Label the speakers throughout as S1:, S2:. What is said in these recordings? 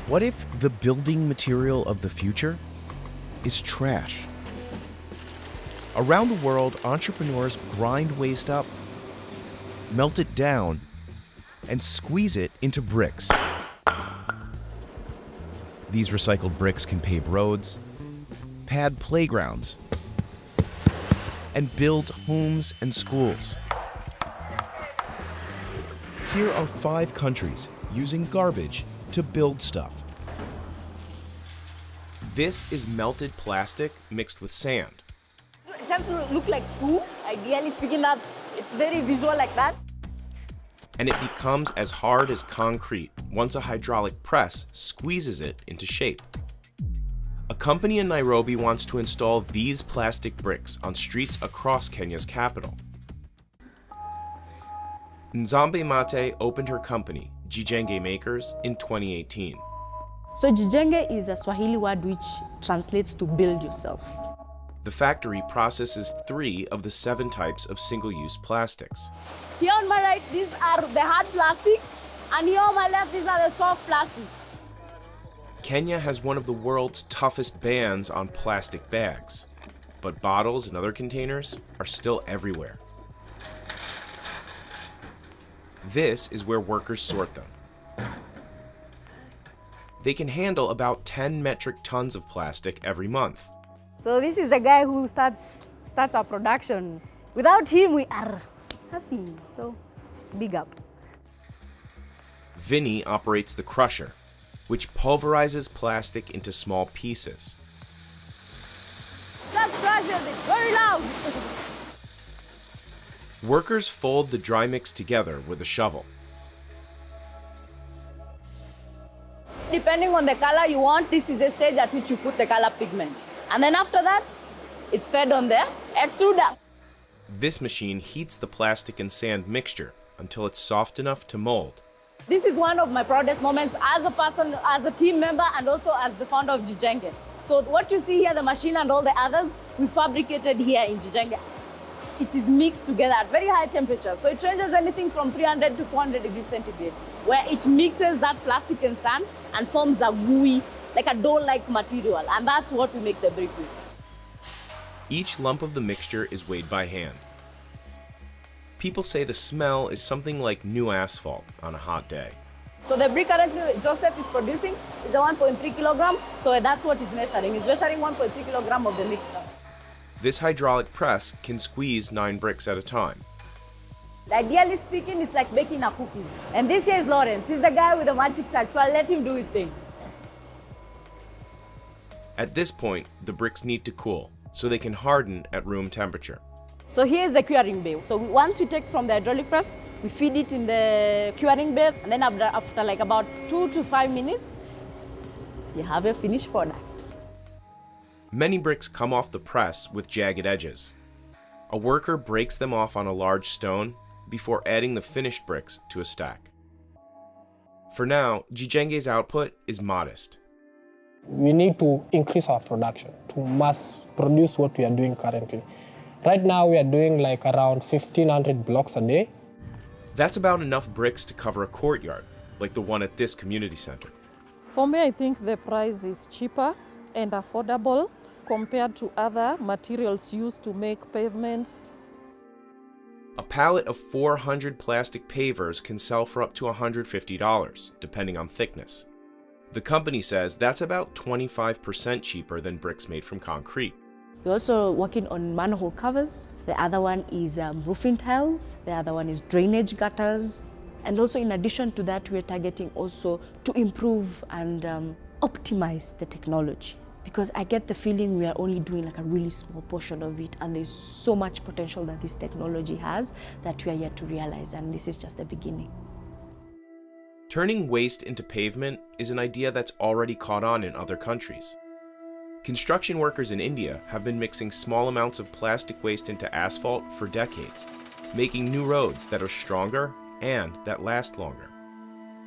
S1: What if the building material of the future is trash? Around the world, entrepreneurs grind waste up, melt it down, and squeeze it into bricks. These recycled bricks can pave roads, pad playgrounds, and build homes and schools. Here are 5 countries using garbage to build stuff. This is melted plastic mixed with sand.
S2: It has to look like poo. Ideally speaking, it's very visual like that.
S1: And it becomes as hard as concrete once a hydraulic press squeezes it into shape. A company in Nairobi wants to install these plastic bricks on streets across Kenya's capital. Nzambe Mate opened her company, Jijenge Makers, in 2018.
S2: So Jijenge is a Swahili word which translates to build yourself.
S1: The factory processes 3 of the 7 types of single-use plastics.
S2: Here on my right, these are the hard plastics, and here on my left, these are the soft plastics.
S1: Kenya has one of the world's toughest bans on plastic bags, but bottles and other containers are still everywhere. This is where workers sort them. They can handle about 10 metric tons of plastic every month.
S2: So this is the guy who starts our production. Without him, we are nothing. So big up.
S1: Vinny operates the crusher, which pulverizes plastic into small pieces.
S2: Just crush it, very loud.
S1: Workers fold the dry mix together with a shovel.
S2: Depending on the color you want, this is a stage at which you put the color pigment. And then after that, it's fed on the extruder.
S1: This machine heats the plastic and sand mixture until it's soft enough to mold.
S2: This is one of my proudest moments as a person, as a team member, and also as the founder of Jijenge. So what you see here, the machine and all the others, we fabricated here in Jijenge. It is mixed together at very high temperatures. So it ranges anything from 300 to 400 degrees centigrade, where it mixes that plastic and sand and forms a gooey, like a dough-like material. And that's what we make the brick with.
S1: Each lump of the mixture is weighed by hand. People say the smell is something like new asphalt on a hot day.
S2: So the brick currently Joseph is producing is a 1.3 kilogram. So that's what he's measuring. He's measuring 1.3 kilogram of the mixture.
S1: This hydraulic press can squeeze 9 bricks at a time.
S2: Ideally speaking, it's like baking a cookies. And this here is Lawrence. He's the guy with the magic touch, so I'll let him do his thing.
S1: At this point, the bricks need to cool, so they can harden at room temperature.
S2: So here is the curing bay. So once we take from the hydraulic press, we feed it in the curing bay, and then after like about 2 to 5 minutes, you have a finished product.
S1: Many bricks come off the press with jagged edges. A worker breaks them off on a large stone before adding the finished bricks to a stack. For now, Jijenge's output is modest.
S3: We need to increase our production to mass produce what we are doing currently. Right now we are doing like around 1,500 blocks a day.
S1: That's about enough bricks to cover a courtyard, like the one at this community center.
S4: For me, I think the price is cheaper and affordable compared to other materials used to make pavements.
S1: A pallet of 400 plastic pavers can sell for up to $150, depending on thickness. The company says that's about 25% cheaper than bricks made from concrete.
S2: We're also working on manhole covers. The other one is roofing tiles. The other one is drainage gutters. And also in addition to that, we're targeting also to improve and optimize the technology. Because I get the feeling we are only doing like a really small portion of it, and there's so much potential that this technology has that we are yet to realize, and this is just the beginning.
S1: Turning waste into pavement is an idea that's already caught on in other countries. Construction workers in India have been mixing small amounts of plastic waste into asphalt for decades, making new roads that are stronger and that last longer.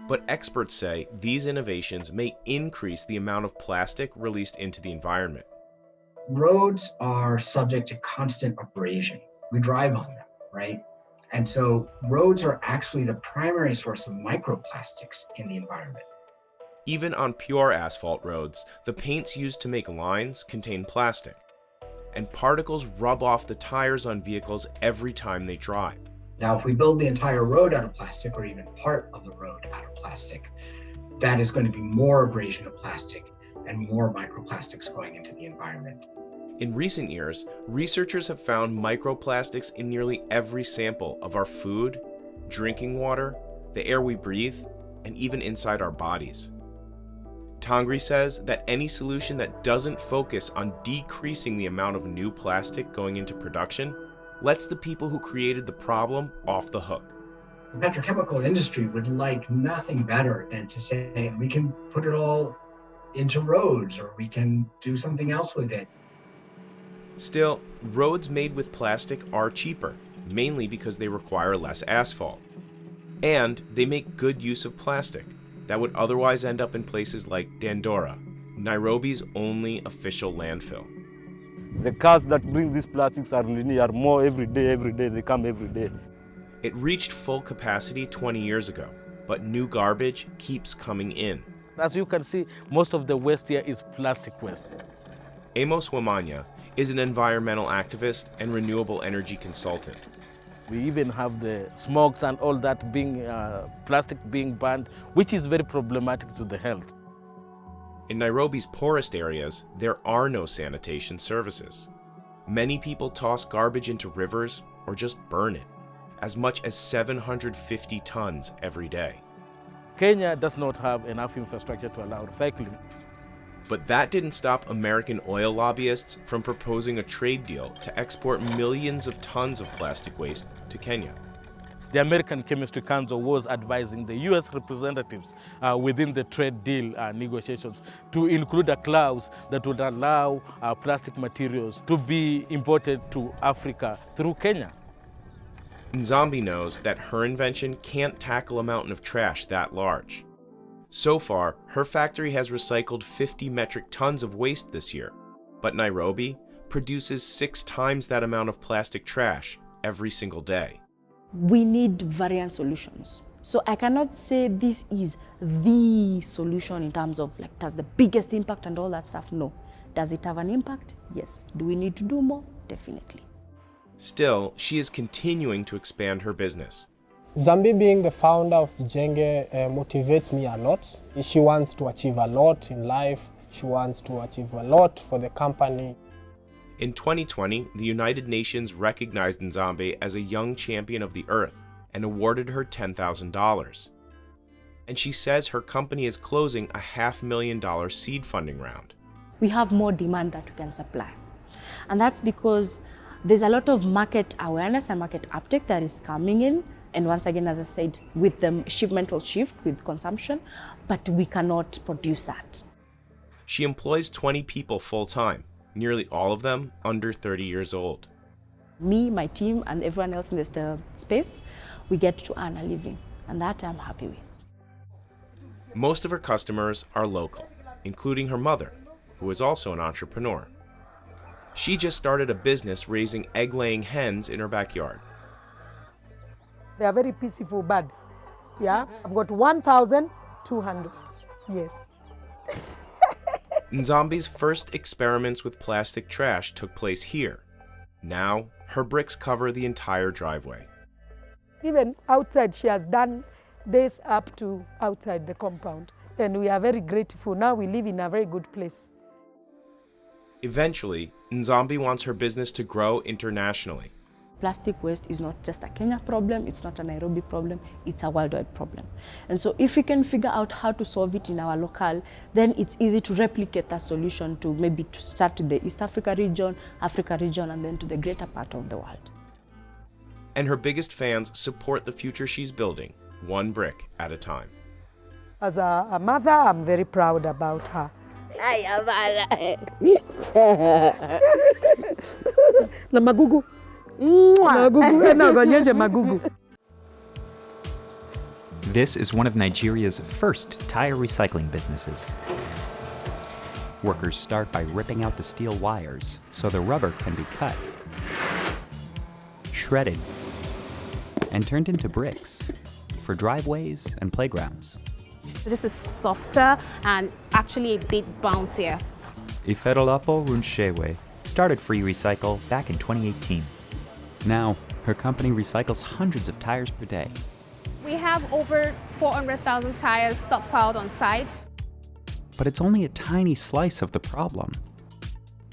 S1: But experts say these innovations may increase the amount of plastic released into the environment.
S5: Roads are subject to constant abrasion. We drive on them, right? And so roads are actually the primary source of microplastics in the environment.
S1: Even on pure asphalt roads, the paints used to make lines contain plastic, and particles rub off the tires on vehicles every time they dry.
S5: Now, if we build the entire road out of plastic or even part of the road out of plastic, that is going to be more abrasion of plastic and more microplastics going into the environment.
S1: In recent years, researchers have found microplastics in nearly every sample of our food, drinking water, the air we breathe, and even inside our bodies. Tangri says that any solution that doesn't focus on decreasing the amount of new plastic going into production lets the people who created the problem off the hook.
S5: The petrochemical industry would like nothing better than to say, we can put it all into roads, or we can do something else with it.
S1: Still, roads made with plastic are cheaper, mainly because they require less asphalt. And they make good use of plastic that would otherwise end up in places like Dandora, Nairobi's only official landfill.
S6: The cars that bring these plastics are more every day, they come every day.
S1: It reached full capacity 20 years ago, but new garbage keeps coming in.
S6: As you can see, most of the waste here is plastic waste.
S1: Amos Wamanya is an environmental activist and renewable energy consultant.
S6: We even have the smokes and all that being plastic being banned, which is very problematic to the health.
S1: In Nairobi's poorest areas, there are no sanitation services. Many people toss garbage into rivers or just burn it, as much as 750 tons every day.
S6: Kenya does not have enough infrastructure to allow recycling.
S1: But that didn't stop American oil lobbyists from proposing a trade deal to export millions of tons of plastic waste to Kenya.
S6: The American Chemistry Council was advising the U.S. representatives within the trade deal negotiations to include a clause that would allow plastic materials to be imported to Africa through Kenya.
S1: Nzambi knows that her invention can't tackle a mountain of trash that large. So far, her factory has recycled 50 metric tons of waste this year, but Nairobi produces 6 times that amount of plastic trash every single day.
S2: We need variant solutions. So I cannot say this is the solution in terms of like, does the biggest impact and all that stuff? No. Does it have an impact? Yes. Do we need to do more? Definitely.
S1: Still, she is continuing to expand her business.
S3: Nzambi being the founder of Jijenge motivates me a lot. She wants to achieve a lot in life. She wants to achieve a lot for the company.
S1: In 2020, the United Nations recognized Nzambi as a young champion of the earth and awarded her $10,000. And she says her company is closing a $500,000 seed funding round.
S2: We have more demand that we can supply. And that's because there's a lot of market awareness and market uptake that is coming in. And once again, as I said, with the shipment will shift with consumption, but we cannot produce that.
S1: She employs 20 people full-time, nearly all of them under 30 years old.
S2: Me, my team, and everyone else in this space, we get to earn a living, and that I'm happy with.
S1: Most of her customers are local, including her mother, who is also an entrepreneur. She just started a business raising egg-laying hens in her backyard.
S7: They are very peaceful birds. Yeah, I've got 1,200. Yes.
S1: Nzambi's first experiments with plastic trash took place here. Now, her bricks cover the entire driveway.
S7: Even outside, she has done this up to outside the compound. And we are very grateful. Now we live in a very good place.
S1: Eventually, Nzambi wants her business to grow internationally.
S2: Plastic waste is not just a Kenya problem, it's not a Nairobi problem, it's a worldwide problem. And so if we can figure out how to solve it in our local, then it's easy to replicate that solution to maybe to start to the East Africa region, and then to the greater part of the world.
S1: And her biggest fans support the future she's building, one brick at a time.
S7: As a mother, I'm very proud about her. Na magugu.
S8: This is one of Nigeria's first tire recycling businesses. Workers start by ripping out the steel wires so the rubber can be cut, shredded, and turned into bricks for driveways and playgrounds.
S9: This is softer and actually a bit bouncier.
S8: Ifedolapo Runshewe started Free Recycle back in 2018. Now, her company recycles hundreds of tires per day.
S9: We have over 400,000 tires stockpiled on site.
S8: But it's only a tiny slice of the problem.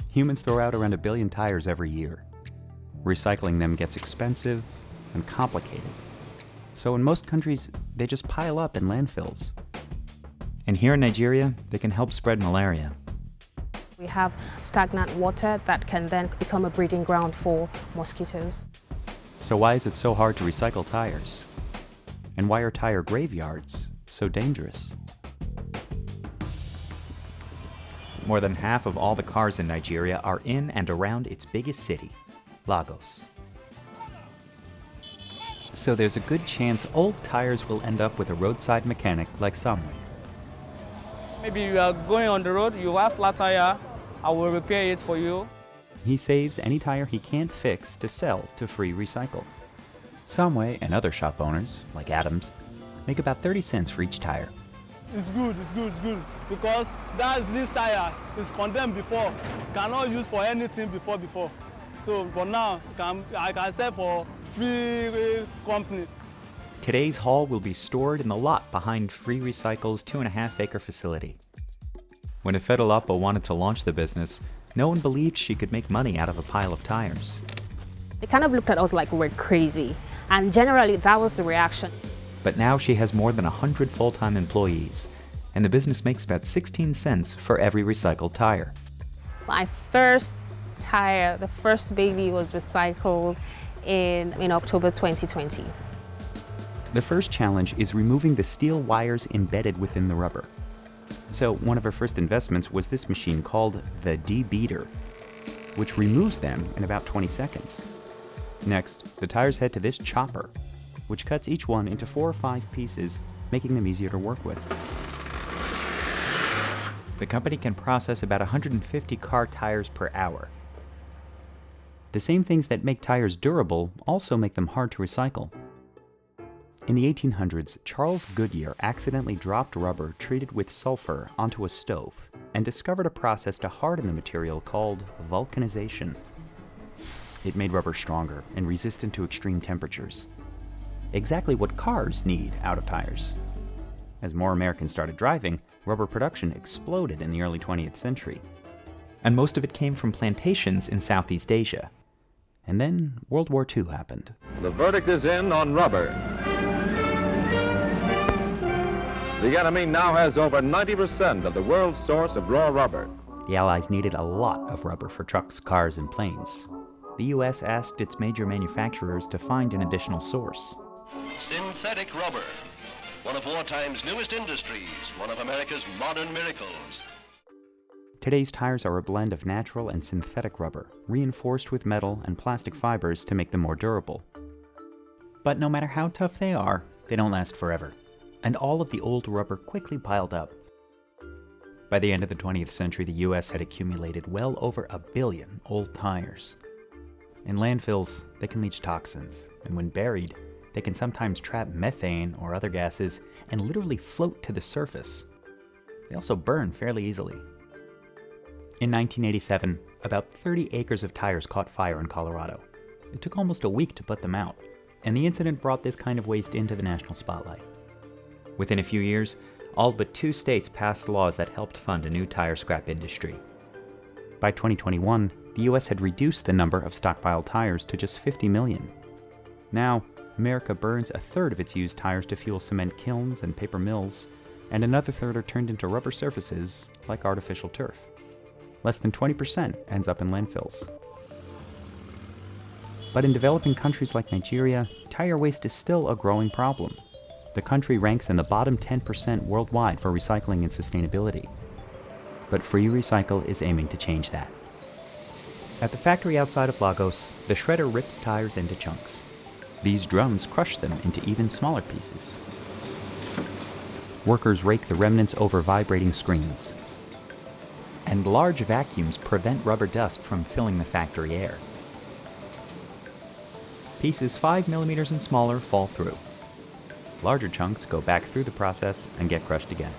S8: Humans throw out around 1 billion tires every year. Recycling them gets expensive and complicated. So in most countries, they just pile up in landfills. And here in Nigeria, they can help spread malaria.
S9: We have stagnant water that can then become a breeding ground for mosquitoes.
S8: So why is it so hard to recycle tires? And why are tire graveyards so dangerous? More than half of all the cars in Nigeria are in and around its biggest city, Lagos. So there's a good chance old tires will end up with a roadside mechanic like Samuel.
S10: Maybe you are going on the road, you have flat tire, I will repair it for you.
S8: He saves any tire he can't fix to sell to Free Recycle. Samwe and other shop owners, like Adams, make about 30 cents for each tire.
S10: It's good, because this tire is condemned before, cannot use for anything before. So, but now I can sell for free company.
S8: Today's haul will be stored in the lot behind Free Recycle's 2.5-acre facility. When Ifedolapo wanted to launch the business, no one believed she could make money out of a pile of tires.
S9: They kind of looked at us like we're crazy, and generally that was the reaction.
S8: But now she has more than 100 full-time employees, and the business makes about 16 cents for every recycled tire.
S9: My first tire, the first baby, was recycled in October 2020.
S8: The first challenge is removing the steel wires embedded within the rubber. So one of her first investments was this machine called the D-Beater, which removes them in about 20 seconds. Next, the tires head to this chopper, which cuts each one into 4 or 5 pieces, making them easier to work with. The company can process about 150 car tires per hour. The same things that make tires durable also make them hard to recycle. In the 1800s, Charles Goodyear accidentally dropped rubber treated with sulfur onto a stove and discovered a process to harden the material called vulcanization. It made rubber stronger and resistant to extreme temperatures. Exactly what cars need out of tires. As more Americans started driving, rubber production exploded in the early 20th century. And most of it came from plantations in Southeast Asia. And then World War II happened.
S11: The verdict is in on rubber. The enemy now has over 90% of the world's source of raw rubber.
S8: The Allies needed a lot of rubber for trucks, cars, and planes. The U.S. asked its major manufacturers to find an additional source.
S12: Synthetic rubber, one of wartime's newest industries, one of America's modern miracles.
S8: Today's tires are a blend of natural and synthetic rubber, reinforced with metal and plastic fibers to make them more durable. But no matter how tough they are, they don't last forever, and all of the old rubber quickly piled up. By the end of the 20th century, the U.S. had accumulated well over 1 billion old tires. In landfills, they can leach toxins, and when buried, they can sometimes trap methane or other gases and literally float to the surface. They also burn fairly easily. In 1987, about 30 acres of tires caught fire in Colorado. It took almost a week to put them out, and the incident brought this kind of waste into the national spotlight. Within a few years, all but 2 states passed laws that helped fund a new tire scrap industry. By 2021, the U.S. had reduced the number of stockpiled tires to just 50 million. Now, America burns 1/3 of its used tires to fuel cement kilns and paper mills, and another third are turned into rubber surfaces like artificial turf. Less than 20% ends up in landfills. But in developing countries like Nigeria, tire waste is still a growing problem. The country ranks in the bottom 10% worldwide for recycling and sustainability. But Free Recycle is aiming to change that. At the factory outside of Lagos, the shredder rips tires into chunks. These drums crush them into even smaller pieces. Workers rake the remnants over vibrating screens. And large vacuums prevent rubber dust from filling the factory air. Pieces 5 millimeters and smaller fall through. Larger chunks go back through the process and get crushed again.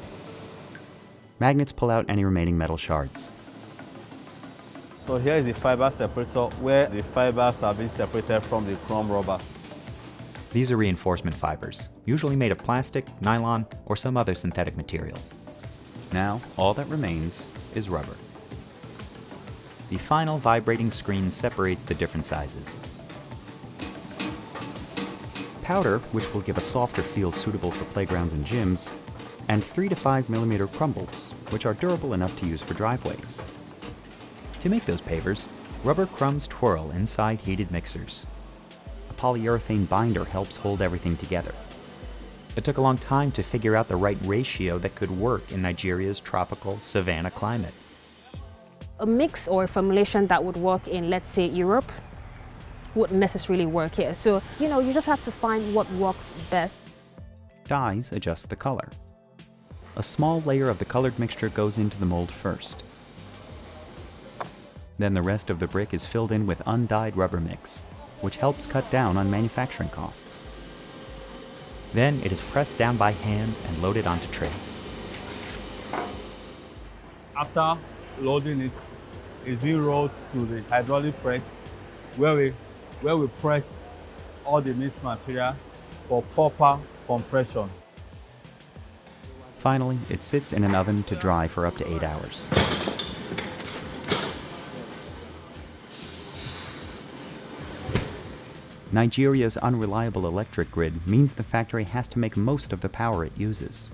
S8: Magnets pull out any remaining metal shards.
S10: So here is the fiber separator where the fibers are being separated from the chrome rubber.
S8: These are reinforcement fibers, usually made of plastic, nylon, or some other synthetic material. Now, all that remains is rubber. The final vibrating screen separates the different sizes. Powder, which will give a softer feel suitable for playgrounds and gyms, and 3 to 5 millimeter crumbles, which are durable enough to use for driveways. To make those pavers, rubber crumbs twirl inside heated mixers. A polyurethane binder helps hold everything together. It took a long time to figure out the right ratio that could work in Nigeria's tropical savanna climate.
S9: A mix or a formulation that would work in, let's say, Europe, wouldn't necessarily work here. So, you just have to find what works best.
S8: Dyes adjust the color. A small layer of the colored mixture goes into the mold first. Then the rest of the brick is filled in with undyed rubber mix, which helps cut down on manufacturing costs. Then it is pressed down by hand and loaded onto trays.
S10: After loading it, it's being rolled to the hydraulic press where we press all the mixed material for proper compression.
S8: Finally, it sits in an oven to dry for up to 8 hours. Nigeria's unreliable electric grid means the factory has to make most of the power it uses.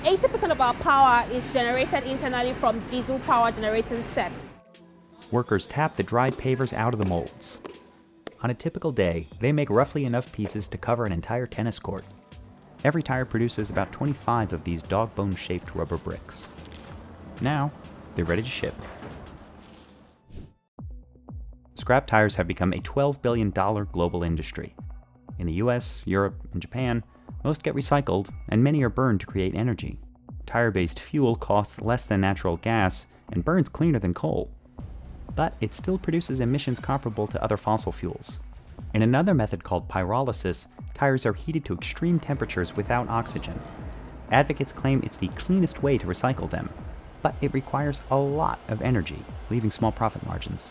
S9: 80% of our power is generated internally from diesel power generating sets.
S8: Workers tap the dried pavers out of the molds. On a typical day, they make roughly enough pieces to cover an entire tennis court. Every tire produces about 25 of these dog-bone-shaped rubber bricks. Now, they're ready to ship. Scrap tires have become a $12 billion global industry. In the US, Europe, and Japan, most get recycled, and many are burned to create energy. Tire-based fuel costs less than natural gas and burns cleaner than coal. But it still produces emissions comparable to other fossil fuels. In another method called pyrolysis, tires are heated to extreme temperatures without oxygen. Advocates claim it's the cleanest way to recycle them, but it requires a lot of energy, leaving small profit margins.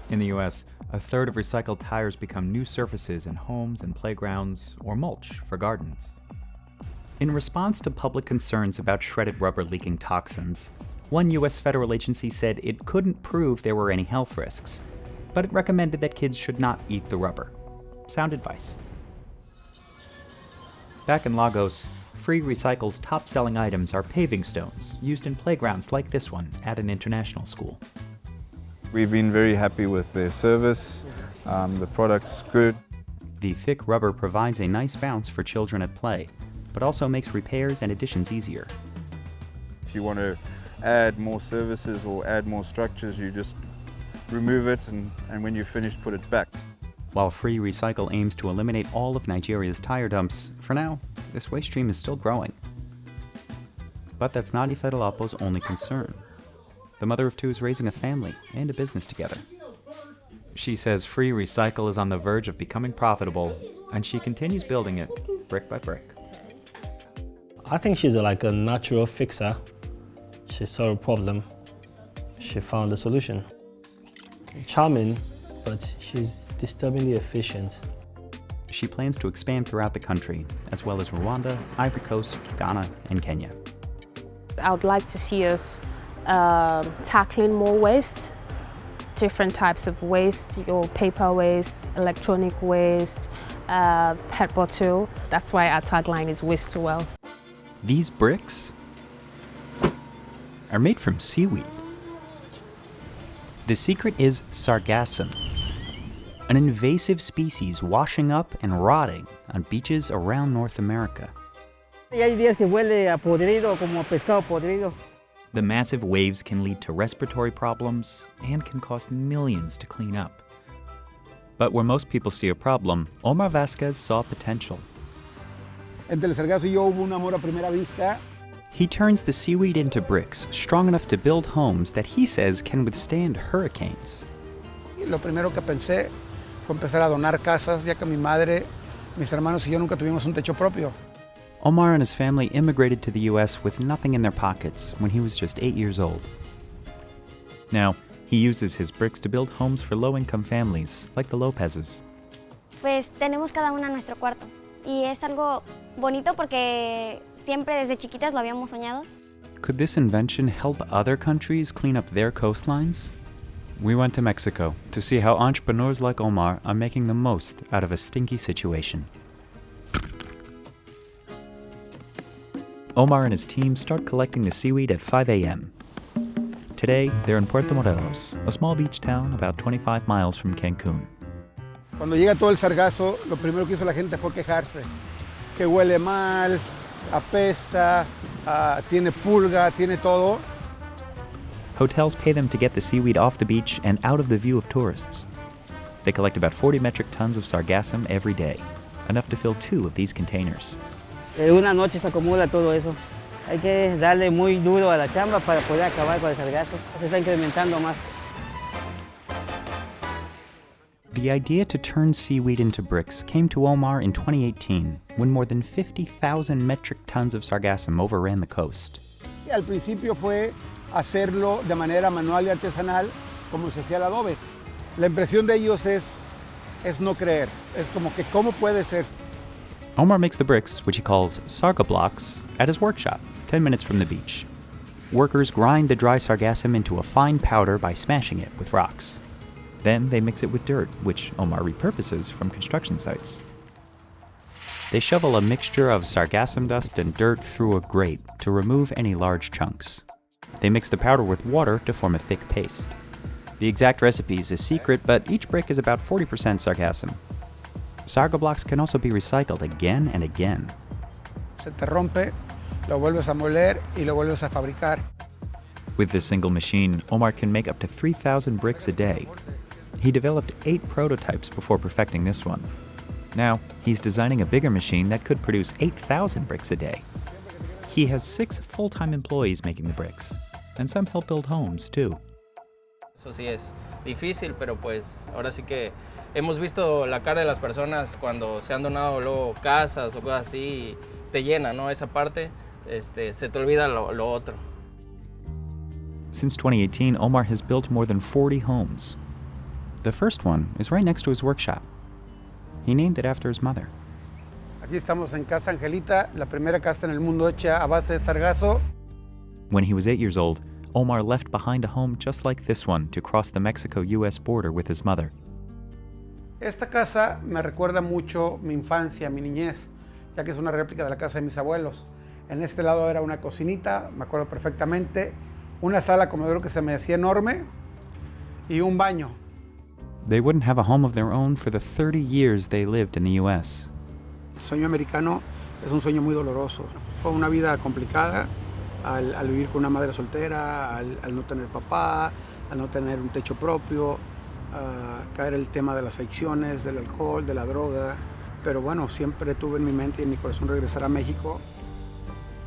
S8: In the US, a third of recycled tires become new surfaces in homes and playgrounds or mulch for gardens. In response to public concerns about shredded rubber leaking toxins, one US federal agency said it couldn't prove there were any health risks, but it recommended that kids should not eat the rubber. Sound advice. Back in Lagos, Free Recycle's top-selling items are paving stones used in playgrounds like this one at an international school.
S13: We've been very happy with their service. The product's good.
S8: The thick rubber provides a nice bounce for children at play, but also makes repairs and additions easier.
S13: If you want to add more services or add more structures, you just remove it and when you're finished, put it back.
S8: While Free Recycle aims to eliminate all of Nigeria's tire dumps, for now, this waste stream is still growing. But that's not Ifedolapo's only concern. The mother of two is raising a family and a business together. She says Free Recycle is on the verge of becoming profitable, and she continues building it brick by brick.
S14: I think she's like a natural fixer. She saw a problem. She found a solution. Charming, but she's disturbingly efficient.
S8: She plans to expand throughout the country, as well as Rwanda, Ivory Coast, Ghana, and Kenya.
S9: I would like to see us tackling more waste, different types of waste, your paper waste, electronic waste, PET bottle. That's why our tagline is Waste to Wealth.
S8: These bricks are made from seaweed. The secret is sargassum, an invasive species washing up and rotting on beaches around North America. The massive waves can lead to respiratory problems and can cost millions to clean up. But where most people see a problem, Omar Vasquez saw potential. He turns the seaweed into bricks strong enough to build homes that he says can withstand hurricanes.
S15: Lo primero que pensé fue empezar a donar casas, ya que mi madre Mis hermanos y yo nunca tuvimos un techo propio.
S8: Omar and his family immigrated to the US with nothing in their pockets when he was just 8 years old. Now, he uses his bricks to build homes for low-income families, like the Lopezes.
S16: Pues tenemos cada una nuestro cuarto. Y es algo bonito porque siempre desde chiquitas lo habíamos soñado.
S8: Could this invention help other countries clean up their coastlines? We went to Mexico to see how entrepreneurs like Omar are making the most out of a stinky situation. Omar and his team start collecting the seaweed at 5 a.m. Today, they're in Puerto Morelos, a small beach town about 25 miles from Cancun.
S15: Cuando llega todo el sargazo, lo primero que hizo la gente fue quejarse. Que huele mal, apesta, tiene pulga, tiene todo.
S8: Hotels pay them to get the seaweed off the beach and out of the view of tourists. They collect about 40 metric tons of sargassum every day, enough to fill 2 of these containers.
S17: En una noche se acumula todo eso. Hay que darle muy duro a la chamba para poder acabar con el sargazo. Se está incrementando más.
S8: The idea to turn seaweed into bricks came to Omar in 2018, when more than 50,000 metric tons of sargassum overran the coast.
S15: Y al principio fue hacerlo de manera manual y artesanal, como se hacía el adobe. La impresión de ellos es no creer. Es como que, ¿cómo puede ser?
S8: Omar makes the bricks, which he calls sarga blocks, at his workshop, 10 minutes from the beach. Workers grind the dry sargassum into a fine powder by smashing it with rocks. Then they mix it with dirt, which Omar repurposes from construction sites. They shovel a mixture of sargassum dust and dirt through a grate to remove any large chunks. They mix the powder with water to form a thick paste. The exact recipe is a secret, but each brick is about 40% sargassum. Sarga blocks can also be recycled again and again.
S15: Se te rompe, lo vuelves a moler y lo vuelves a fabricar.
S8: With this single machine, Omar can make up to 3,000 bricks a day. He developed 8 prototypes before perfecting this one. Now, he's designing a bigger machine that could produce 8,000 bricks a day. He has 6 full-time employees making the bricks, and some help build homes too.
S18: Eso sí es difícil, pero pues ahora sí que hemos visto la cara de las personas cuando se han donado luego casas o cosas así, y te llena, ¿no? Esa parte, se te olvida lo otro.
S8: Since 2018, Omar has built more than 40 homes. The first one is right next to his workshop. He named it after his mother.
S15: Aquí estamos en Casa Angelita, la primera casa en el mundo hecha a base de sargazo.
S8: When he was 8 years old, Omar left behind a home just like this one to cross the Mexico-US border with his mother.
S15: Esta casa me recuerda mucho mi infancia, mi niñez, ya que es una réplica de la casa de mis abuelos. En este lado era una cocinita, me acuerdo perfectamente, una sala comedor que se me hacía enorme y un baño.
S8: They wouldn't have a home of their own for the 30 years they lived in the US.
S15: El sueño americano es un sueño muy doloroso. Fue una vida complicada al vivir con una madre soltera, al no tener papá, al no tener un techo propio, caer el tema de las adicciones, del alcohol, de la droga. Pero bueno, siempre tuve en mi mente y en mi corazón regresar a México.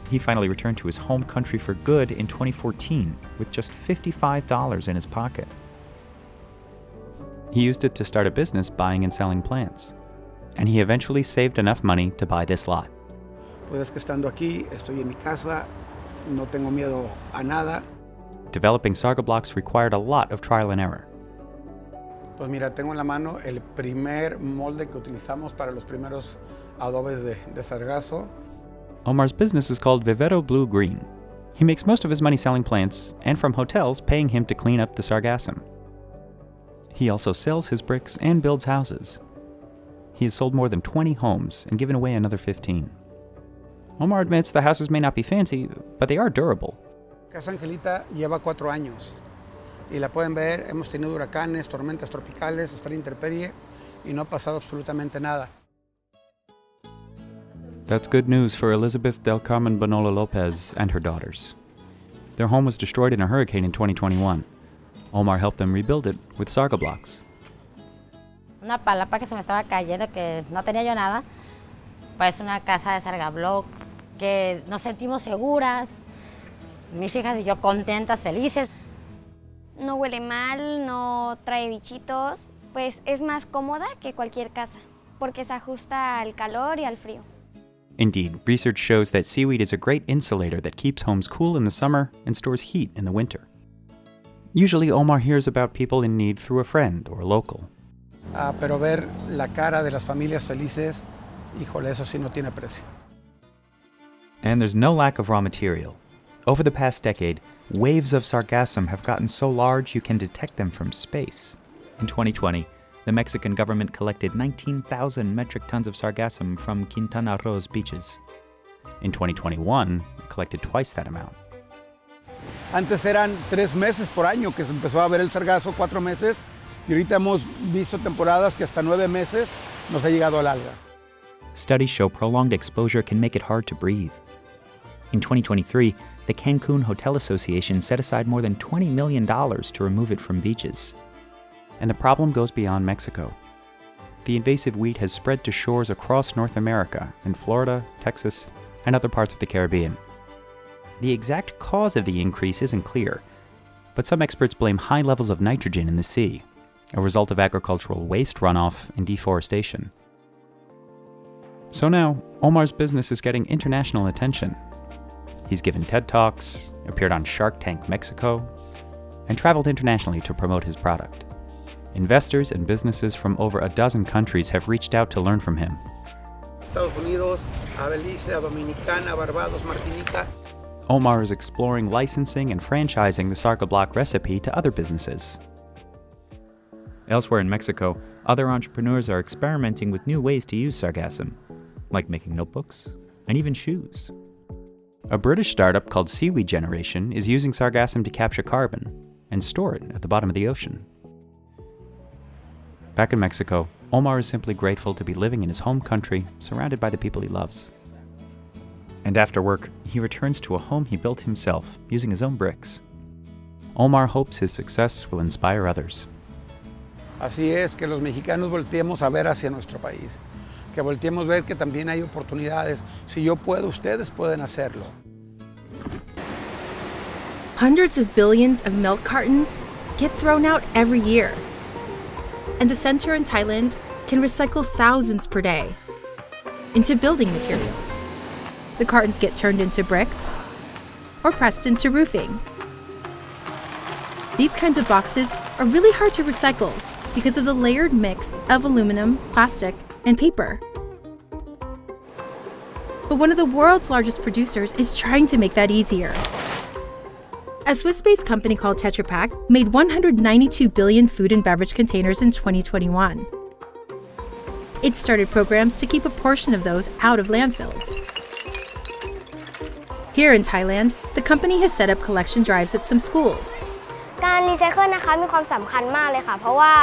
S8: He finally returned to his home country for good in 2014 with just $55 in his pocket. He used it to start a business buying and selling plants. And he eventually saved enough money to buy this lot.
S15: Pues es que estando aquí, estoy en mi casa, no tengo miedo a nada.
S8: Developing sarga blocks required a lot of trial and error.
S15: Pues mira, tengo en la mano el primer molde que utilizamos para los primeros adobes de sargazo.
S8: Omar's business is called Vivero Blue Green. He makes most of his money selling plants and from hotels paying him to clean up the sargassum. He also sells his bricks and builds houses. He has sold more than 20 homes and given away another 15. Omar admits the houses may not be fancy, but they are durable.
S15: Casa Angelita lleva 4 años y la pueden ver, hemos tenido huracanes, tormentas tropicales, hasta la intemperie y no ha pasado absolutamente nada.
S8: That's good news for Elizabeth Del Carmen Bonolo Lopez and her daughters. Their home was destroyed in a hurricane in 2021. Omar helped them rebuild it with sarga blocks.
S19: Una palapa que se me estaba cayendo, que no tenía yo nada, pues una casa de sarga block, que nos sentimos seguras, mis hijas y yo contentas, felices.
S16: No huele mal, no trae bichitos, pues es más cómoda que cualquier casa. porque se ajusta al calor y al frío.
S8: Indeed, research shows that seaweed is a great insulator that keeps homes cool in the summer and stores heat in the winter. Usually, Omar hears about people in need through a friend or local.
S15: Pero ver la cara de las familias felices, híjole, eso sí no tiene precio.
S8: And there's no lack of raw material. Over the past decade, waves of sargassum have gotten so large you can detect them from space. In 2020, the Mexican government collected 19,000 metric tons of sargassum from Quintana Roo's beaches. In 2021, it collected twice that amount.
S15: Antes eran 3 meses por año que se empezó a ver el sargazo, 4 meses, y ahorita hemos visto temporadas que hasta 9 meses nos ha llegado el alga.
S8: Studies show prolonged exposure can make it hard to breathe. In 2023, the Cancun Hotel Association set aside more than $20 million to remove it from beaches. And the problem goes beyond Mexico. The invasive weed has spread to shores across North America, in Florida, Texas, and other parts of the Caribbean. The exact cause of the increase isn't clear, but some experts blame high levels of nitrogen in the sea, a result of agricultural waste runoff and deforestation. So now, Omar's business is getting international attention. He's given TED Talks, appeared on Shark Tank Mexico, and traveled internationally to promote his product. Investors and businesses from over a dozen countries have reached out to learn from him.
S15: Estados Unidos, a Belice, a Dominicana, Barbados, Martinica.
S8: Omar is exploring licensing and franchising the Sargablock recipe to other businesses. Elsewhere in Mexico, other entrepreneurs are experimenting with new ways to use sargassum, like making notebooks and even shoes. A British startup called Seaweed Generation is using sargassum to capture carbon and store it at the bottom of the ocean. Back in Mexico, Omar is simply grateful to be living in his home country, surrounded by the people he loves. And after work, he returns to a home he built himself, using his own bricks. Omar hopes his success will inspire others.
S15: Así es, que los mexicanos volteemos a ver hacia nuestro país, que volteemos a ver que también hay oportunidades. Si yo puedo, ustedes pueden hacerlo.
S20: Hundreds of billions of milk cartons get thrown out every year. And a center in Thailand can recycle thousands per day into building materials. The cartons get turned into bricks or pressed into roofing. These kinds of boxes are really hard to recycle because of the layered mix of aluminum, plastic, and paper. But one of the world's largest producers is trying to make that easier. A Swiss-based company called Tetra Pak made 192 billion food and beverage containers in 2021. It started programs to keep a portion of those out of landfills. Here in Thailand, the company has set up collection drives at some schools.
S16: การรีไซเคิลนะคะมีความสำคัญมากเลยค่ะเพราะว่า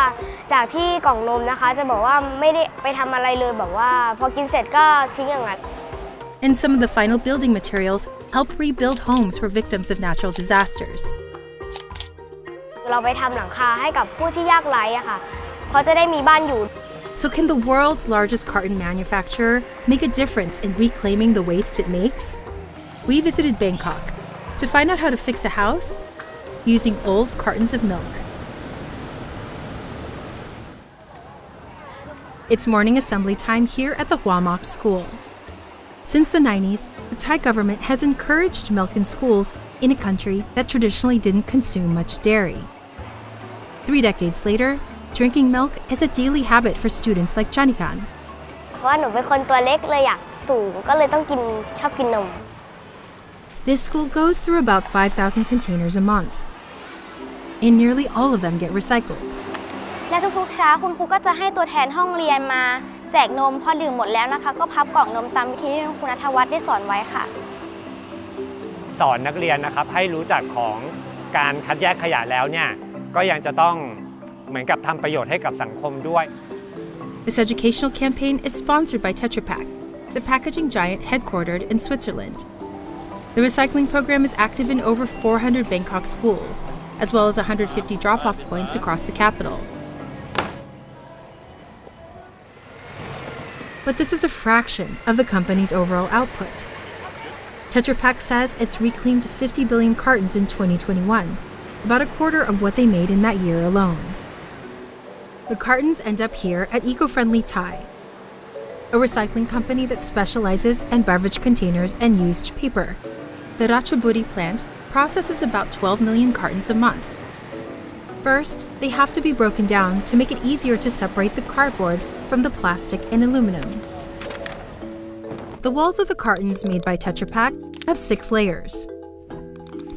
S16: จากที่กล่องนมนะคะจะบอกว่าไม่ได้ไปทำอะไรเลยแบบว่าพอกินเสร็จก็ทิ้งอย่างนั้น
S20: And some of the final building materials help rebuild homes for victims of natural disasters.
S16: เราไปทำหลังคาให้กับผู้ที่ยากไร้อะค่ะเขาจะได้มีบ้านอยู่
S20: So can the world's largest carton manufacturer make a difference in reclaiming the waste it makes? We visited Bangkok to find out how to fix a house using old cartons of milk. It's morning assembly time here at the Hua Mak School. Since the 90s, the Thai government has encouraged milk in schools in a country that traditionally didn't consume much dairy. 3 decades later, drinking milk is a daily habit for students like Chanikan.
S16: เพราะว่าหนูเป็นคนตัวเล็กเลยอยากสูงก็เลยต้องชอบกินนม
S20: This school goes through about 5,000 containers a month, and nearly all of them get recycled.
S16: และทุกๆเช้าคุณครูก็จะให้ตัวแทนห้องเรียนมาแจกนมพอดื่มหมดแล้วนะคะก็พับกล่องนมตามวิธีที่คุณณัฐวัฒน์ได้สอนไว้ค่ะ
S21: สอนนักเรียนนะครับให้รู้จักของการคัดแยกขยะแล้วเนี่ยก็ยังจะต้องเหมือนกับทำประโยชน์ให้กับสังคมด้วย
S20: This educational campaign is sponsored by Tetra Pak, the packaging giant headquartered in Switzerland. The recycling program is active in over 400 Bangkok schools, as well as 150 drop-off points across the capital. But this is a fraction of the company's overall output. Tetra Pak says it's reclaimed 50 billion cartons in 2021, about a quarter of what they made in that year alone. The cartons end up here at Eco-Friendly Thai, a recycling company that specializes in beverage containers and used paper. The Ratchaburi plant processes about 12 million cartons a month. First, they have to be broken down to make it easier to separate the cardboard from the plastic and aluminum. The walls of the cartons made by Tetra Pak have 6 layers.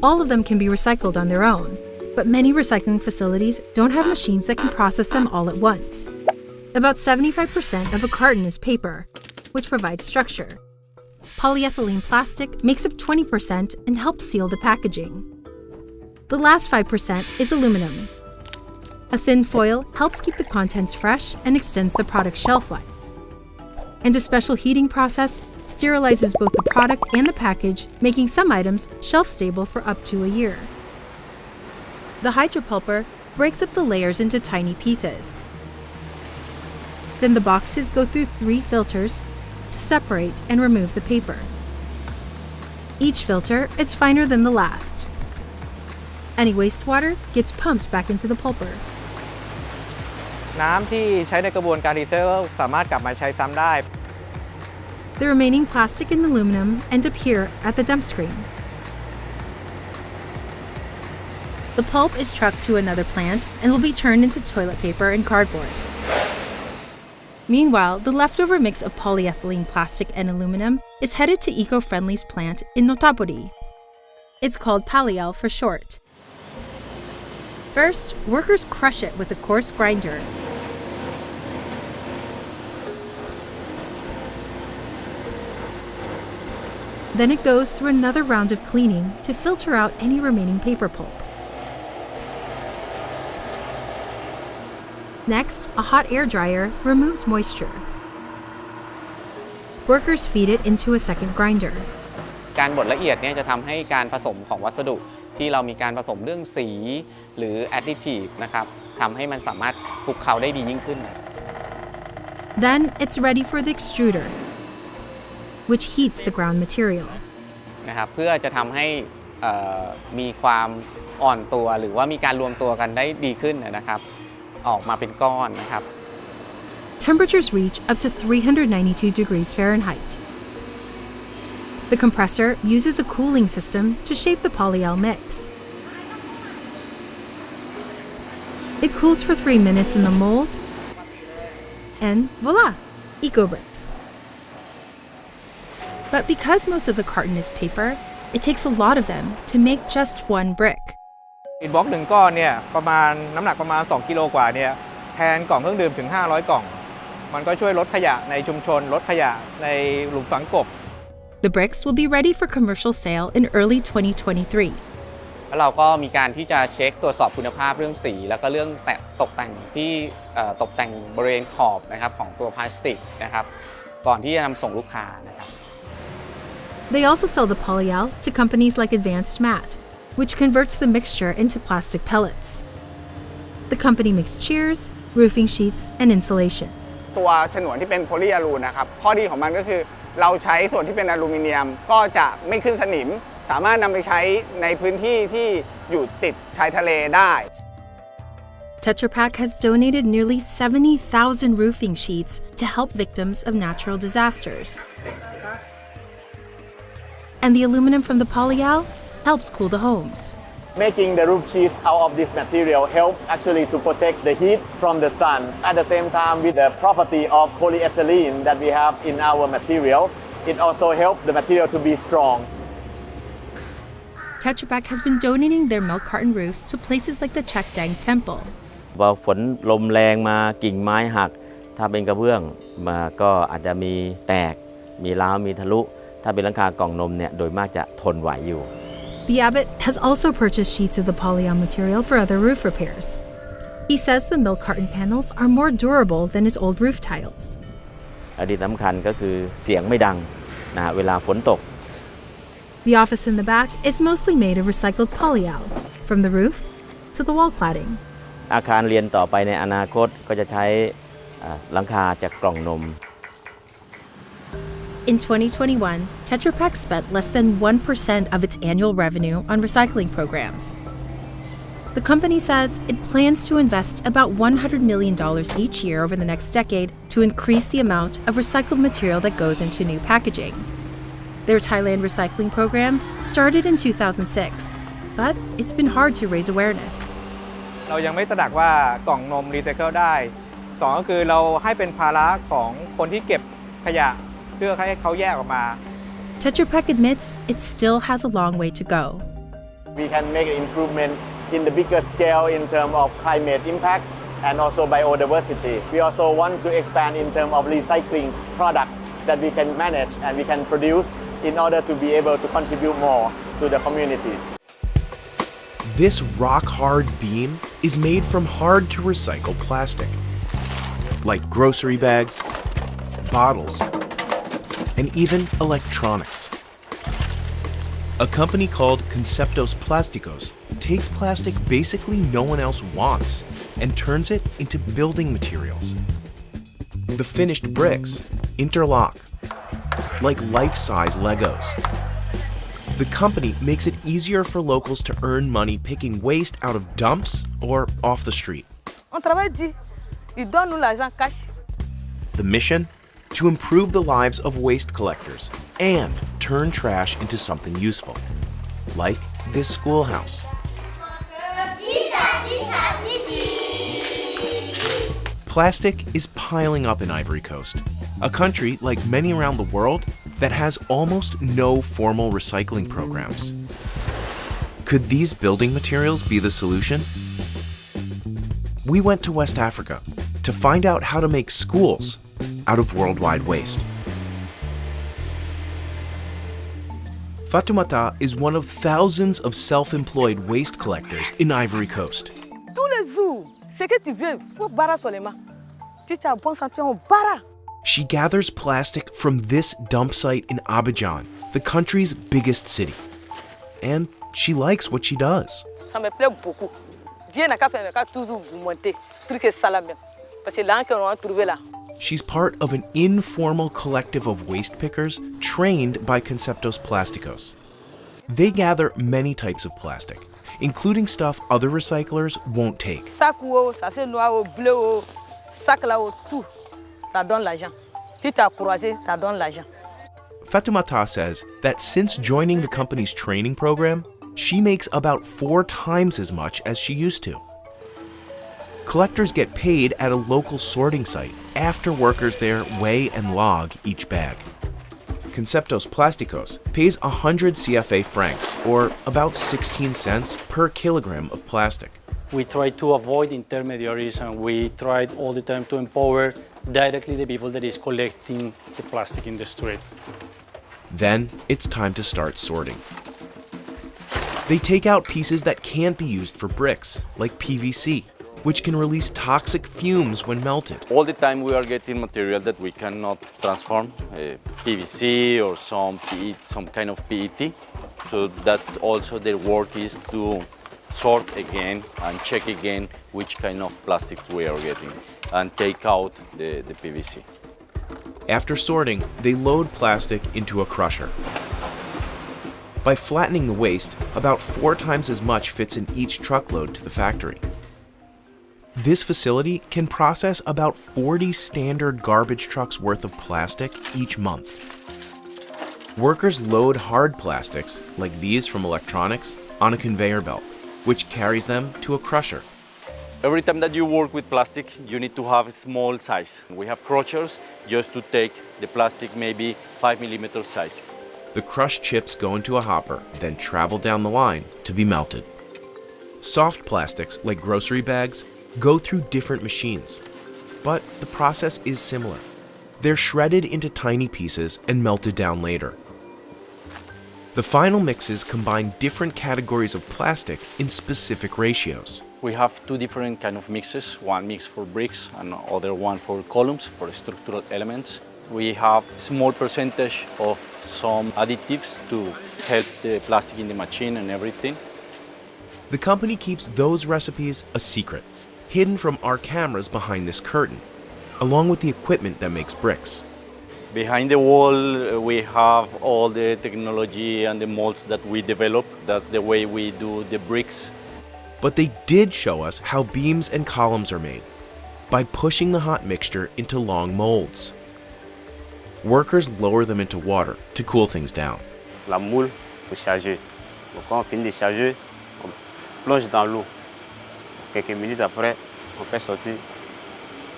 S20: All of them can be recycled on their own, but many recycling facilities don't have machines that can process them all at once. About 75% of a carton is paper, which provides structure. Polyethylene plastic makes up 20% and helps seal the packaging. The last 5% is aluminum. A thin foil helps keep the contents fresh and extends the product's shelf life. And a special heating process sterilizes both the product and the package, making some items shelf-stable for up to a year. The hydropulper breaks up the layers into tiny pieces. Then the boxes go through 3 filters to separate and remove the paper. Each filter is finer than the last. Any wastewater gets pumped back into the pulper.
S4: น้ำที่ใช้ในกระบวนการรีไซเคิลสามารถกลับมาใช้ซ้ำได้
S20: The remaining plastic and aluminum end up here at the dump screen. The pulp is trucked to another plant and will be turned into toilet paper and cardboard. Meanwhile, the leftover mix of polyethylene plastic and aluminum is headed to Eco-Friendly's plant in Notaburi. It's called Palial for short. First, workers crush it with a coarse grinder. Then it goes through another round of cleaning to filter out any remaining paper pulp. Next, a hot air dryer removes moisture. Workers feed it into a second grinder.
S22: การบดละเอียดเนี่ยจะทำให้การผสมของวัสดุที่เรามีการผสมเรื่องสีหรือ additive นะครับทำให้มันสามารถคลุกเคล้าได้ดียิ่งขึ้น
S20: Then it's ready for the extruder, which heats the ground material.
S22: นะครับเพื่อจะทำให้มีความอ่อนตัวหรือว่ามีการรวมตัวกันได้ดีขึ้นนะครับออกมาเป็นก้อนนะครับ
S20: Temperatures reach up to 392 degrees Fahrenheit. The compressor uses a cooling system to shape the polyol mix. It cools for 3 minutes in the mold, and voila, EcoBricks. But because most of the carton is paper, it takes a lot of them to make just one brick.
S4: อิฐบล็อก1ก้อนเนี่ยประมาณน้ำหนักประมาณ2กิโลกว่าเนี่ยแทนกล่องเครื่องดื่มถึง500กล่องมันก็ช่วยลดขยะในชุมชนลดขยะในหลุมฝังกบ
S20: The bricks will be ready for commercial sale in early 2023.
S22: แล้วเราก็มีการที่จะเช็คตรวจสอบคุณภาพเรื่องสีแล้วก็เรื่องตกแต่งที่ตกแต่งบริเวณขอบนะครับของตัวพลาสติกนะครับก่อนที่จะนำส่งลูกค้านะครับ
S20: They also sell the polyol to companies like Advanced Mat, which converts the mixture into plastic pellets. The company makes chairs, roofing sheets, and insulation.
S23: ตัวฉนวนที่เป็นโพลีอะลูนนะครับข้อดีของมันก็คือเราใช้ส่วนที่เป็นอลูมิเนียมก็จะไม่ขึ้นสนิมสามารถนำไปใช้ในพื้นที่ที่อยู่ติดชายทะเลได้
S20: Tetra Pak has donated nearly 70,000 roofing sheets to help victims of natural disasters. And the aluminum from the polyol helps cool the homes.
S24: Making the roof sheets out of this material help actually to protect the heat from the sun. At the same time, with the property of polyethylene that we have in our material, it also helps the material to be strong.
S20: Tetra Pak has been donating their milk carton roofs to places like the Chakdang Temple.
S25: พอฝนลมแรงมากิ่งไม้หักถ้าเป็นกระเบื้องมาก็อาจจะมีแตกมีร้าวมีทะลุถ้าเป็นหลังคากล่องนมเนี่ยโดยมากจะทนไหวอยู่
S20: The abbot has also purchased sheets of the polyol material for other roof repairs. He says the milk carton panels are more durable than his old roof tiles.
S25: อดีตสำคัญก็คือเสียงไม่ดังนะเวลาฝนตก
S20: The office in the back is mostly made of recycled polyol, from the roof to the wall cladding.
S25: อาคารเรียนต่อไปในอนาคตก็จะใช้หลังคาจากกล่องนม
S20: In 2021, Tetra Pak spent less than 1% of its annual revenue on recycling programs. The company says it plans to invest about $100 million each year over the next decade to increase the amount of recycled material that goes into new packaging. Their Thailand recycling program started in 2006, but it's been hard to raise awareness.
S4: เรายังไม่ตระหนักว่ากล่องนมรีไซเคิลได้สองก็คือเราให้เป็นภาระของคนที่เก็บขยะเพื่อให้เขาแยกออกมา
S20: Tetra Pak admits it still has a long way to go.
S24: We can make an improvement in the bigger scale in terms of climate impact and also biodiversity. We also want to expand in terms of recycling products that we can manage and we can produce in order to be able to contribute more to the communities.
S1: This rock-hard beam is made from hard-to-recycle plastic, like grocery bags, bottles, and even electronics. A company called Conceptos Plásticos takes plastic basically no one else wants and turns it into building materials. The finished bricks interlock like life-size Legos. The company makes it easier for locals to earn money picking waste out of dumps or off the street.
S2: On travaille dit, ils donnent nous l'argent cash.
S1: The mission? To improve the lives of waste collectors and turn trash into something useful, like this schoolhouse. Plastic is piling up in Ivory Coast, a country, like many around the world, that has almost no formal recycling programs. Could these building materials be the solution? We went to West Africa to find out how to make schools out of worldwide waste. Fatoumata is one of thousands of self-employed waste collectors in Ivory Coast.
S2: Tous les jours, ce que tu veux, faut barra seulement. Si tu as bon santé, on barra.
S1: She gathers plastic from this dump site in Abidjan, the country's biggest city. And she likes what she does.
S2: Ça me plaît beaucoup. Dieu n'a qu'à faire toujours monter, plus que ça là même. Parce que là, qu'on a trouvé là.
S1: She's part of an informal collective of waste pickers trained by Conceptos Plásticos. They gather many types of plastic, including stuff other recyclers won't take.
S2: Sac ou, ça c'est noir ou bleu ou, sac là ou tout, ça donne l'argent. Si tu as croisé, ça donne l'argent.
S1: Fatoumata says that since joining the company's training program, she makes about 4 times as much as she used to. Collectors get paid at a local sorting site after workers there weigh and log each bag. Conceptos Plásticos pays 100 CFA francs, or about 16 cents per kilogram of plastic.
S3: We try to avoid intermediaries and we try all the time to empower directly the people that is collecting the plastic in the street.
S1: Then it's time to start sorting. They take out pieces that can't be used for bricks, like PVC, which can release toxic fumes when melted.
S5: All the time we are getting material that we cannot transform, PVC or some kind of PET. So that's also their work is to sort again and check again which kind of plastic we are getting and take out the PVC.
S1: After sorting, they load plastic into a crusher. By flattening the waste, about 4 times as much fits in each truckload to the factory. This facility can process about 40 standard garbage trucks worth of plastic each month. Workers load hard plastics, like these from electronics, on a conveyor belt, which carries them to a crusher.
S5: Every time that you work with plastic, you need to have a small size. We have crushers just to take the plastic maybe 5 millimeter size.
S1: The crushed chips go into a hopper, then travel down the line to be melted. Soft plastics, like grocery bags, go through different machines, but the process is similar. They're shredded into tiny pieces and melted down later. The final mixes combine different categories of plastic in specific ratios.
S3: We have 2 different kind of mixes, one mix for bricks and other one for columns, for structural elements. We have small percentage of some additives to help the plastic in the machine and everything.
S1: The company keeps those recipes a secret, hidden from our cameras behind this curtain, along with the equipment that makes bricks.
S3: Behind the wall, we have all the technology and the molds that we develop. That's the way we do the bricks.
S1: But they did show us how beams and columns are made by pushing the hot mixture into long molds. Workers lower them into water to cool things down.
S6: La moule pour charger. Donc, quand on finit de charger, on plonge dans l'eau. Quelques minutes après, on fait sortir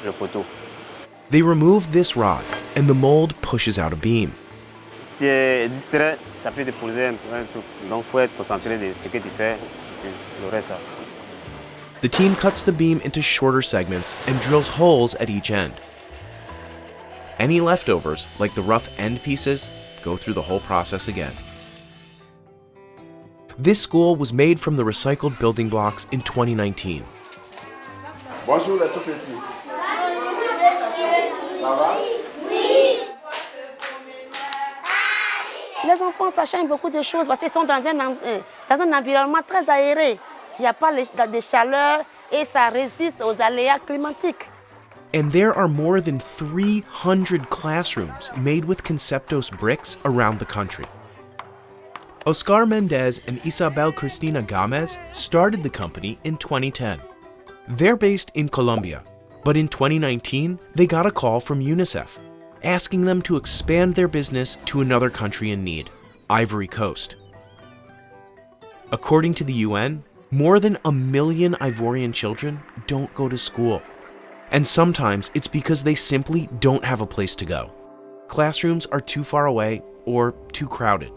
S6: le poteau.
S1: They remove this rod, and the mold pushes out a beam.
S6: Si tu es distrait, ça peut te poser un truc. Donc, il faut être concentré de ce que tu fais. Le reste, ça.
S1: The team cuts the beam into shorter segments and drills holes at each end. Any leftovers, like the rough end pieces, go through the whole process again. This school was made from the recycled building blocks in 2019.
S7: Bonjour les tout petits. Ça va?
S10: Les enfants, ça change beaucoup de choses parce qu'ils sont dans un environnement très aéré. Il n'y a pas de chaleur et ça résiste aux aléas climatiques.
S1: And there are more than 300 classrooms made with Conceptos bricks around the country. Oscar Mendez and Isabel Cristina Gomez started the company in 2010. They're based in Colombia, but in 2019, they got a call from UNICEF, asking them to expand their business to another country in need, Ivory Coast. According to the UN, more than 1 million Ivorian children don't go to school. And sometimes it's because they simply don't have a place to go. Classrooms are too far away or too crowded.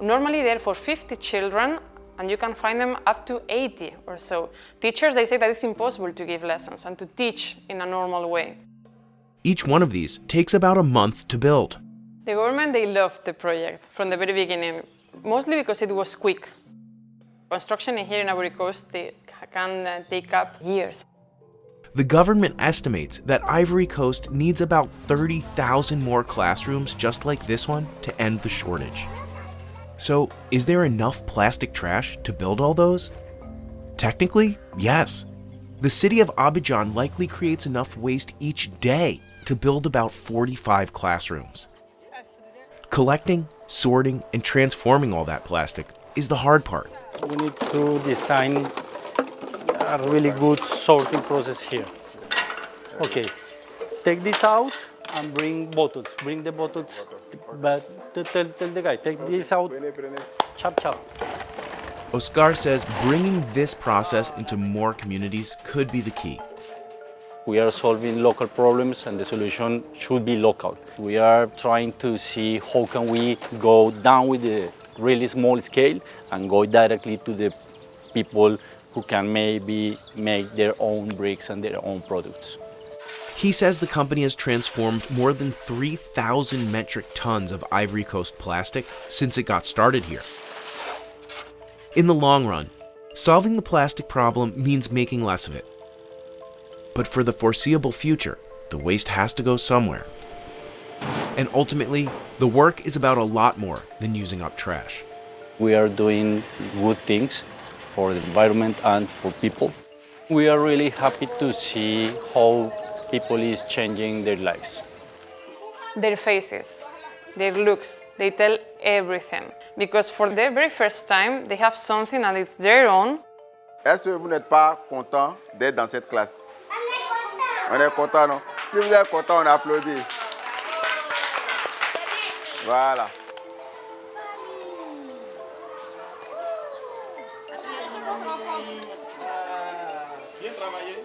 S11: Normally they're for 50 children, and you can find them up to 80 or so. Teachers, they say that it's impossible to give lessons and to teach in a normal way.
S1: Each one of these takes about a month to build.
S11: The government, they loved the project from the very beginning, mostly because it was quick. Construction here in Ivory Coast, they can take up years.
S1: The government estimates that Ivory Coast needs about 30,000 more classrooms just like this one to end the shortage. So, is there enough plastic trash to build all those? Technically, yes. The city of Abidjan likely creates enough waste each day to build about 45 classrooms. Collecting, sorting, and transforming all that plastic is the hard part.
S3: We need to design a really good sorting process here. Okay, take this out and bring bottles. Bring the bottles, but tell the guy, take this out, chop chop.
S1: Oscar says bringing this process into more communities could be the key.
S3: We are solving local problems and the solution should be local. We are trying to see how can we go down with the really small scale and go directly to the people who can maybe make their own bricks and their own products.
S1: He says the company has transformed more than 3,000 metric tons of Ivory Coast plastic since it got started here. In the long run, solving the plastic problem means making less of it. But for the foreseeable future, the waste has to go somewhere. And ultimately, the work is about a lot more than using up trash.
S3: We are doing good things for the environment and for people. We are really happy to see how people is changing their lives.
S11: Their faces, their looks, they tell everything. Because for the very first time, they have something that is their own.
S7: Est-ce que vous n'êtes pas content d'être dans cette classe? On est content, non? Si vous êtes content, on applaudit. Voilà. Bien travaillé.